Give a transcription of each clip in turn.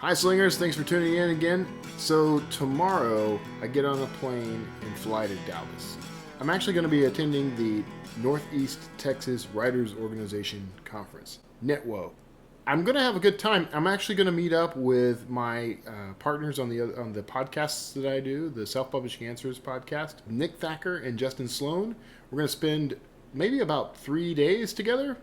Hi Slingers, thanks for tuning in again. So tomorrow I get on a plane and fly to Dallas. I'm actually going to be attending the Northeast Texas Writers Organization Conference, NetWo. I'm going to have a good time. I'm actually going to meet up with my partners on the podcasts that I do, the Self-Publishing Answers podcast, Nick Thacker and Justin Sloan. We're going to spend maybe about 3 days together.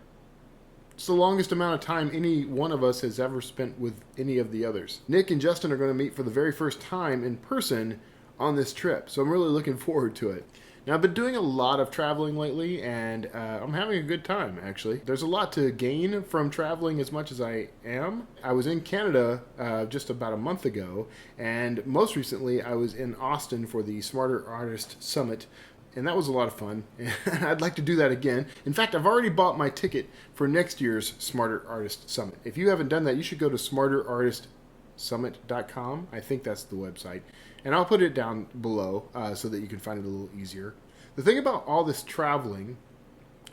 It's the longest amount of time any one of us has ever spent with any of the others. Nick and Justin are going to meet for the very first time in person on this trip, so I'm really looking forward to it. Now, I've been doing a lot of traveling lately, and I'm having a good time, actually. There's a lot to gain from traveling as much as I am. I was in Canada just about a month ago, and most recently I was in Austin for the Smarter Artist Summit, and that was a lot of fun. I'd like to do that again. In fact, I've already bought my ticket for next year's Smarter Artist Summit. If you haven't done that, you should go to smarterartistsummit.com. I think that's the website. And I'll put it down below so that you can find it a little easier. The thing about all this traveling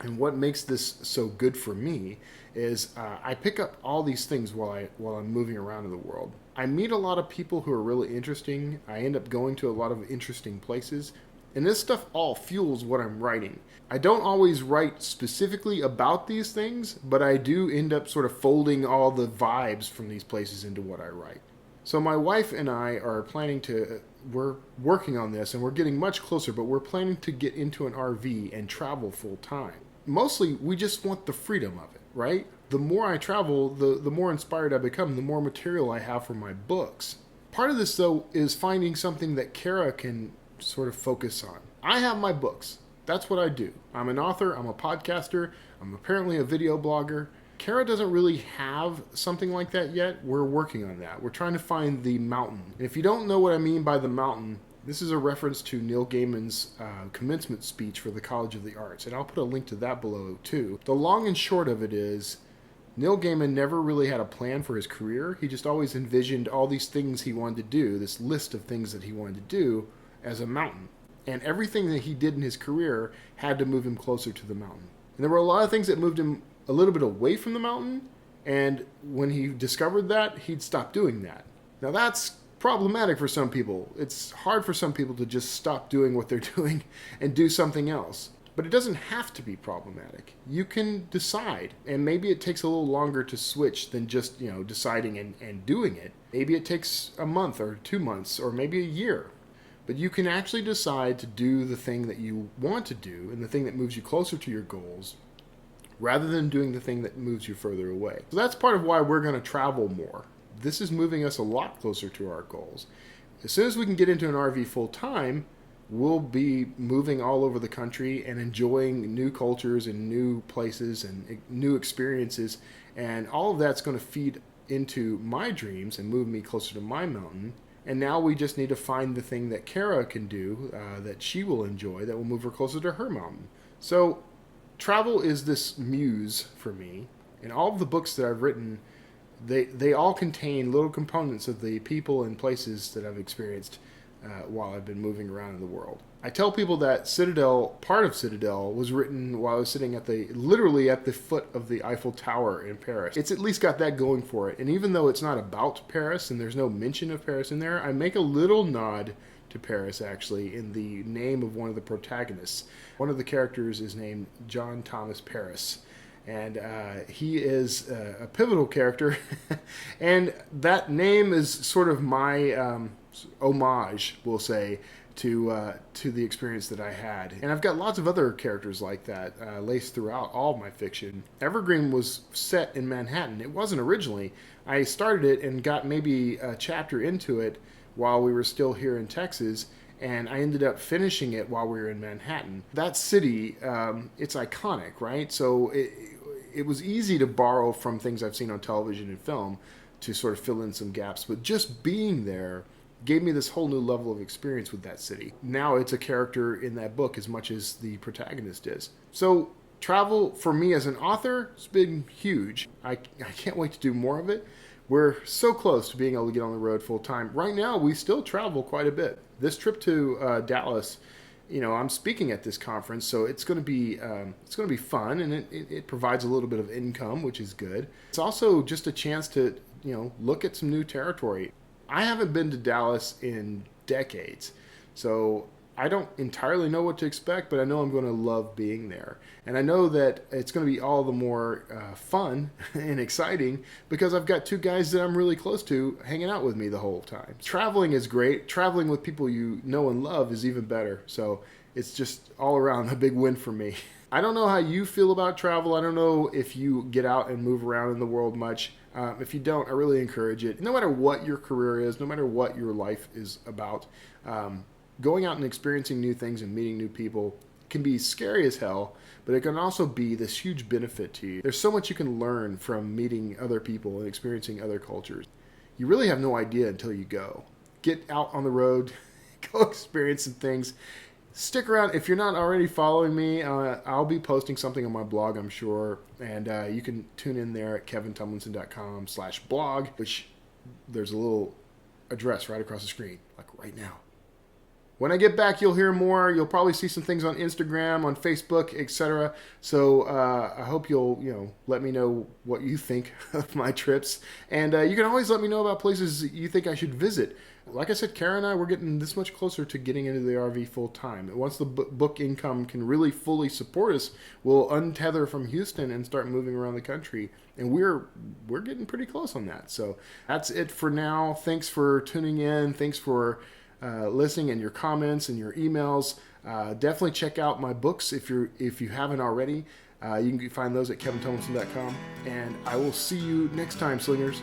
and what makes this so good for me is I pick up all these things while I'm moving around in the world. I meet a lot of people who are really interesting. I end up going to a lot of interesting places. And this stuff all fuels what I'm writing. I don't always write specifically about these things, but I do end up sort of folding all the vibes from these places into what I write. So my wife and I are we're working on this and we're getting much closer, but we're planning to get into an RV and travel full time. Mostly, we just want the freedom of it, right? The more I travel, the more inspired I become, the more material I have for my books. Part of this, though, is finding something that Kara can sort of focus on. I have my books. That's what I do. I'm an author, I'm a podcaster, I'm apparently a video blogger. Kara doesn't really have something like that yet. We're working on that. We're trying to find the mountain. And if you don't know what I mean by the mountain, this is a reference to Neil Gaiman's commencement speech for the College of the Arts. And I'll put a link to that below too. The long and short of it is, Neil Gaiman never really had a plan for his career. He just always envisioned all these things he wanted to do, this list of things that he wanted to do, as a mountain. And everything that he did in his career had to move him closer to the mountain. And there were a lot of things that moved him a little bit away from the mountain, and when he discovered that, he'd stop doing that. Now that's problematic for some people. It's hard for some people to just stop doing what they're doing and do something else. But it doesn't have to be problematic. You can decide, and maybe it takes a little longer to switch than just, deciding and doing it. Maybe it takes a month or 2 months or maybe a year. But you can actually decide to do the thing that you want to do and the thing that moves you closer to your goals rather than doing the thing that moves you further away. So that's part of why we're going to travel more. This is moving us a lot closer to our goals. As soon as we can get into an RV full time, we'll be moving all over the country and enjoying new cultures and new places and new experiences. And all of that's going to feed into my dreams and move me closer to my mountain. And now we just need to find the thing that Kara can do that she will enjoy that will move her closer to her mountain. So travel is this muse for me. And all of the books that I've written, they all contain little components of the people and places that I've experienced while I've been moving around in the world. I tell people that part of Citadel was written while I was sitting literally at the foot of the Eiffel Tower in Paris. It's at least got that going for it. And even though it's not about Paris and there's no mention of Paris in there, I make a little nod to Paris actually in the name of one of the protagonists. One of the characters is named John Thomas Paris. And he is a pivotal character. And that name is sort of my homage, we'll say, to the experience that I had. And I've got lots of other characters like that laced throughout all of my fiction. Evergreen was set in Manhattan. It wasn't originally. I started it and got maybe a chapter into it while we were still here in Texas, and I ended up finishing it while we were in Manhattan. That city, it's iconic, right? So it was easy to borrow from things I've seen on television and film to sort of fill in some gaps, but just being there gave me this whole new level of experience with that city. Now it's a character in that book as much as the protagonist is. So travel for me as an author has been huge. I can't wait to do more of it. We're so close to being able to get on the road full time. Right now, we still travel quite a bit. This trip to Dallas, I'm speaking at this conference, so it's going to be fun, and it provides a little bit of income, which is good. It's also just a chance to look at some new territory. I haven't been to Dallas in decades, so I don't entirely know what to expect, but I know I'm going to love being there. And I know that it's going to be all the more fun and exciting because I've got two guys that I'm really close to hanging out with me the whole time. Traveling is great. Traveling with people you know and love is even better. So it's just all around a big win for me. I don't know how you feel about travel. I don't know if you get out and move around in the world much. If you don't, I really encourage it. No matter what your career is, no matter what your life is about, going out and experiencing new things and meeting new people can be scary as hell, but it can also be this huge benefit to you. There's so much you can learn from meeting other people and experiencing other cultures. You really have no idea until you go. Get out on the road, go experience some things. Stick around. If you're not already following me, I'll be posting something on my blog, I'm sure. And you can tune in there at kevintumlinson.com/blog, which there's a little address right across the screen, like right now. When I get back, you'll hear more. You'll probably see some things on Instagram, on Facebook, etc. So I hope you'll let me know what you think of my trips. And you can always let me know about places you think I should visit. Like I said, Kara and I, we're getting this much closer to getting into the RV full time. Once the book income can really fully support us, we'll untether from Houston and start moving around the country. And we're getting pretty close on that. So that's it for now. Thanks for tuning in. Thanks for listening and your comments and your emails. Definitely check out my books if you haven't already. You can find those at kevintumlinson.com. And I will see you next time, Slingers.